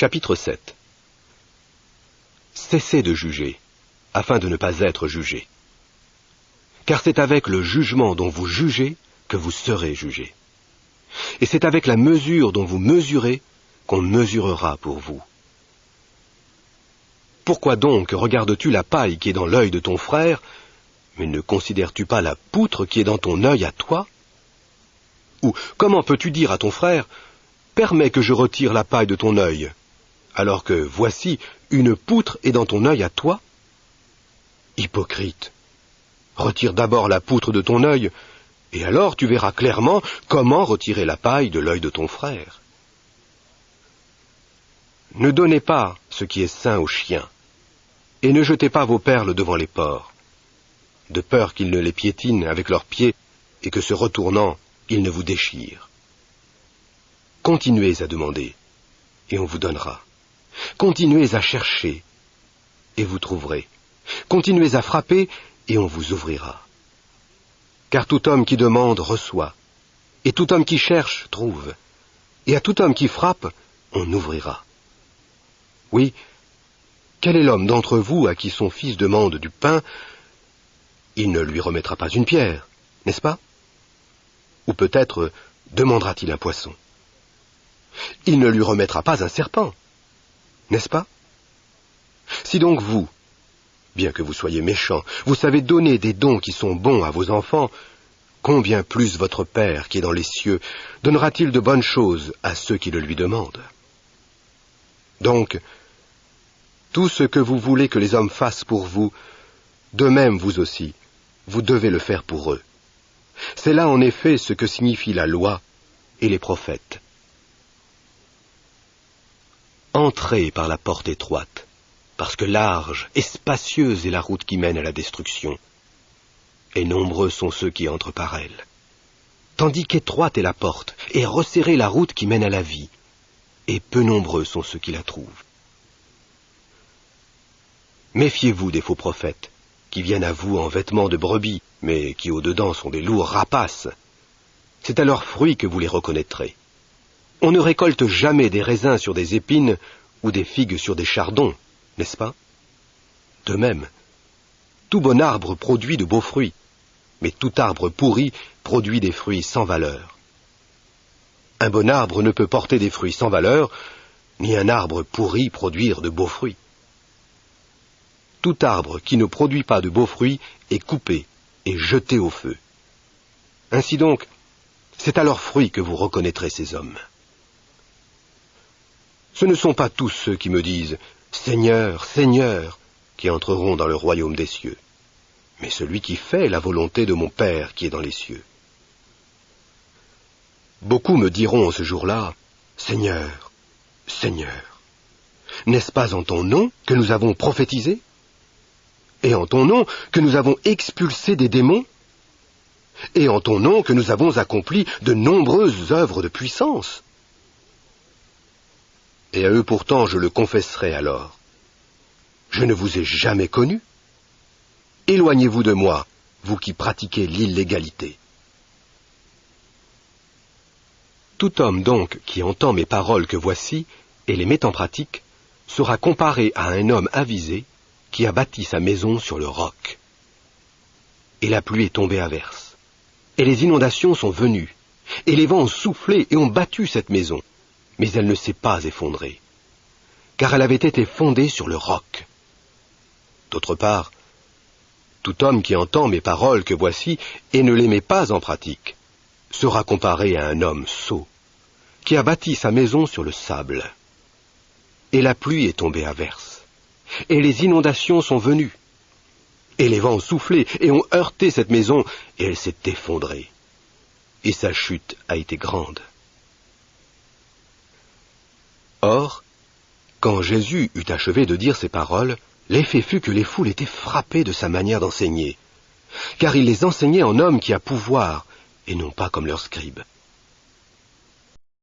Chapitre 7. Cessez de juger, afin de ne pas être jugés. Car c'est avec le jugement dont vous jugez que vous serez jugés. Et c'est avec la mesure dont vous mesurez qu'on mesurera pour vous. Pourquoi donc regardes-tu la paille qui est dans l'œil de ton frère, mais ne considères-tu pas la poutre qui est dans ton œil à toi? Ou comment peux-tu dire à ton frère, « Permets que je retire la paille de ton œil », alors que, voici, une poutre est dans ton œil à toi? Hypocrite! Retire d'abord la poutre de ton œil, et alors tu verras clairement comment retirer la paille de l'œil de ton frère. Ne donnez pas ce qui est sain aux chiens, et ne jetez pas vos perles devant les porcs, de peur qu'ils ne les piétinent avec leurs pieds, et que se retournant, ils ne vous déchirent. Continuez à demander, et on vous donnera. Continuez à chercher, et vous trouverez. Continuez à frapper, et on vous ouvrira. Car tout homme qui demande reçoit, et tout homme qui cherche trouve, et à tout homme qui frappe, on ouvrira. Oui, quel est l'homme d'entre vous à qui son fils demande du pain? Il ne lui remettra pas une pierre, n'est-ce pas? Ou peut-être demandera-t-il un poisson? Il ne lui remettra pas un serpent, n'est-ce pas? Si donc vous, bien que vous soyez méchants, vous savez donner des dons qui sont bons à vos enfants, combien plus votre Père qui est dans les cieux donnera-t-il de bonnes choses à ceux qui le lui demandent? Donc, tout ce que vous voulez que les hommes fassent pour vous, de même vous aussi, vous devez le faire pour eux. C'est là en effet ce que signifie la loi et les prophètes. Entrez par la porte étroite, parce que large et spacieuse est la route qui mène à la destruction, et nombreux sont ceux qui entrent par elle. Tandis qu'étroite est la porte, et resserrée la route qui mène à la vie, et peu nombreux sont ceux qui la trouvent. Méfiez-vous des faux prophètes, qui viennent à vous en vêtements de brebis, mais qui au-dedans sont des lourds rapaces. C'est à leurs fruits que vous les reconnaîtrez. On ne récolte jamais des raisins sur des épines ou des figues sur des chardons, n'est-ce pas? De même, tout bon arbre produit de beaux fruits, mais tout arbre pourri produit des fruits sans valeur. Un bon arbre ne peut porter des fruits sans valeur, ni un arbre pourri produire de beaux fruits. Tout arbre qui ne produit pas de beaux fruits est coupé et jeté au feu. Ainsi donc, c'est à leurs fruits que vous reconnaîtrez ces hommes. Ce ne sont pas tous ceux qui me disent « Seigneur, Seigneur » qui entreront dans le royaume des cieux, mais celui qui fait la volonté de mon Père qui est dans les cieux. Beaucoup me diront ce jour-là « Seigneur, Seigneur, n'est-ce pas en ton nom que nous avons prophétisé? Et en ton nom que nous avons expulsé des démons? Et en ton nom que nous avons accompli de nombreuses œuvres de puissance? » Et à eux pourtant je le confesserai alors. Je ne vous ai jamais connus. Éloignez-vous de moi, vous qui pratiquez l'illégalité. Tout homme donc qui entend mes paroles que voici et les met en pratique sera comparé à un homme avisé qui a bâti sa maison sur le roc. Et la pluie est tombée à verse, et les inondations sont venues, et les vents ont soufflé et ont battu cette maison, mais elle ne s'est pas effondrée, car elle avait été fondée sur le roc. D'autre part, tout homme qui entend mes paroles que voici et ne les met pas en pratique sera comparé à un homme sot, qui a bâti sa maison sur le sable. Et la pluie est tombée à verse, et les inondations sont venues, et les vents ont soufflé et ont heurté cette maison, et elle s'est effondrée, et sa chute a été grande. Or, quand Jésus eut achevé de dire ces paroles, l'effet fut que les foules étaient frappées de sa manière d'enseigner, car il les enseignait en homme qui a pouvoir, et non pas comme leurs scribes.